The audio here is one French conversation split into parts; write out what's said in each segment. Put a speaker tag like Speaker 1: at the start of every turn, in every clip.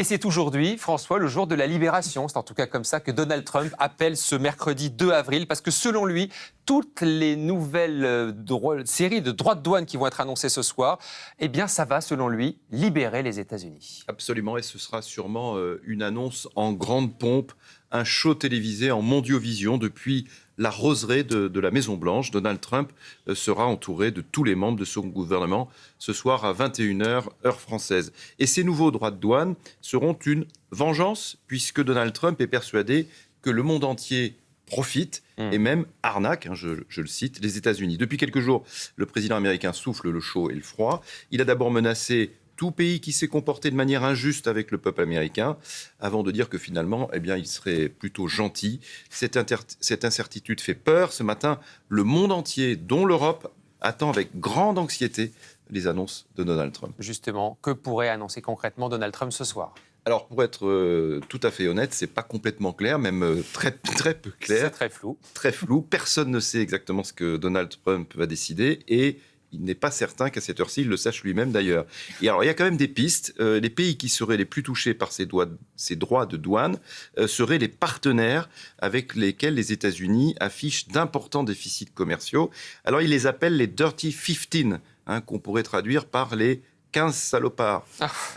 Speaker 1: Et c'est aujourd'hui, François, le jour de la libération. C'est en tout cas comme ça que Donald Trump appelle ce mercredi 2 avril, parce que selon lui, toutes les nouvelles séries de droits de douane qui vont être annoncées ce soir, eh bien, ça va, selon lui, libérer les États-Unis.
Speaker 2: Absolument, et ce sera sûrement une annonce en grande pompe, un show télévisé en mondiovision depuis la roseraie de la Maison-Blanche. Donald Trump sera entouré de tous les membres de son gouvernement ce soir à 21h, heure française. Et ces nouveaux droits de douane seront une vengeance, puisque Donald Trump est persuadé que le monde entier profite et même arnaque, je le cite, les États-Unis. Depuis quelques jours, le président américain souffle le chaud et le froid. Il a d'abord menacé tout pays qui s'est comporté de manière injuste avec le peuple américain, avant de dire que finalement, eh bien, il serait plutôt gentil. Cette incertitude fait peur. Ce matin, le monde entier, dont l'Europe, attend avec grande anxiété les annonces de Donald Trump.
Speaker 1: Justement, que pourrait annoncer concrètement Donald Trump ce soir ?
Speaker 2: Alors, pour être tout à fait honnête, c'est pas complètement clair, même très peu clair.
Speaker 1: C'est très flou.
Speaker 2: Très flou. Personne ne sait exactement ce que Donald Trump va décider et il n'est pas certain qu'à cette heure-ci, il le sache lui-même d'ailleurs. Et alors, il y a quand même des pistes. Les pays qui seraient les plus touchés par ces droits de douane seraient les partenaires avec lesquels les États-Unis affichent d'importants déficits commerciaux. Alors, il les appelle les Dirty 15, qu'on pourrait traduire par les 15 salopards.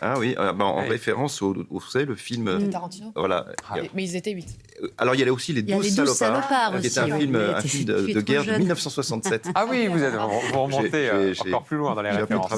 Speaker 2: Ah oui, en référence vous savez, le film...
Speaker 3: De Tarantino.
Speaker 2: Voilà.
Speaker 3: Mais ils étaient 8.
Speaker 2: Alors, il y a aussi les 12 salopards, qui est un film de guerre de 1967.
Speaker 1: Ah oui, vous remontez encore plus loin dans les références.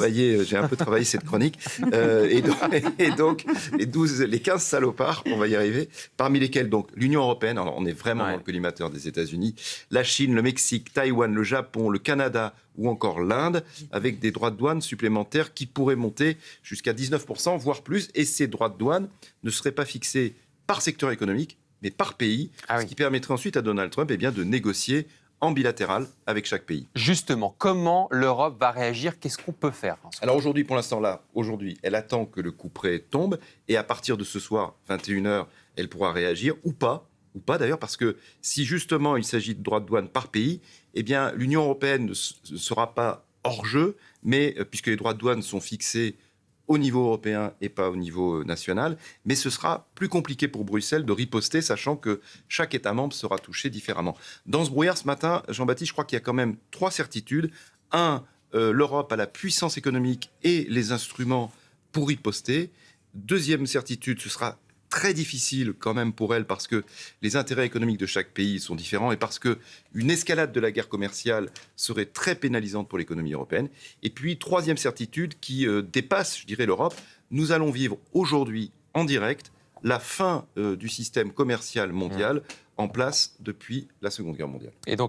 Speaker 2: J'ai un peu travaillé cette chronique. Et donc, les 15 salopards, on va y arriver, parmi lesquels donc l'Union européenne, alors on est vraiment dans le collimateur des États-Unis, la Chine, le Mexique, Taïwan, le Japon, le Canada ou encore l'Inde, avec des droits de douane supplémentaires qui pourraient monter jusqu'à 19%, voire plus. Et ces droits de douane ne seraient pas fixés par secteur économique, mais par pays, ce qui permettrait ensuite à Donald Trump de négocier en bilatéral avec chaque pays.
Speaker 1: Justement, comment l'Europe va réagir ? Qu'est-ce qu'on peut faire ?
Speaker 2: Alors aujourd'hui, pour l'instant, elle attend que le coup près tombe, et à partir de ce soir, 21h, elle pourra réagir, ou pas d'ailleurs, parce que si justement il s'agit de droits de douane par pays, eh bien l'Union européenne ne sera pas hors jeu, mais puisque les droits de douane sont fixés au niveau européen et pas au niveau national, mais ce sera plus compliqué pour Bruxelles de riposter, sachant que chaque État membre sera touché différemment. Dans ce brouillard ce matin, Jean-Baptiste, je crois qu'il y a quand même 3 certitudes. L'Europe a la puissance économique et les instruments pour riposter. Deuxième certitude, ce sera très difficile quand même pour elle parce que les intérêts économiques de chaque pays sont différents et parce qu'une escalade de la guerre commerciale serait très pénalisante pour l'économie européenne. Et puis, troisième certitude qui dépasse, je dirais, l'Europe, nous allons vivre aujourd'hui en direct la fin du système commercial mondial en place depuis la Seconde Guerre mondiale.
Speaker 1: Et donc,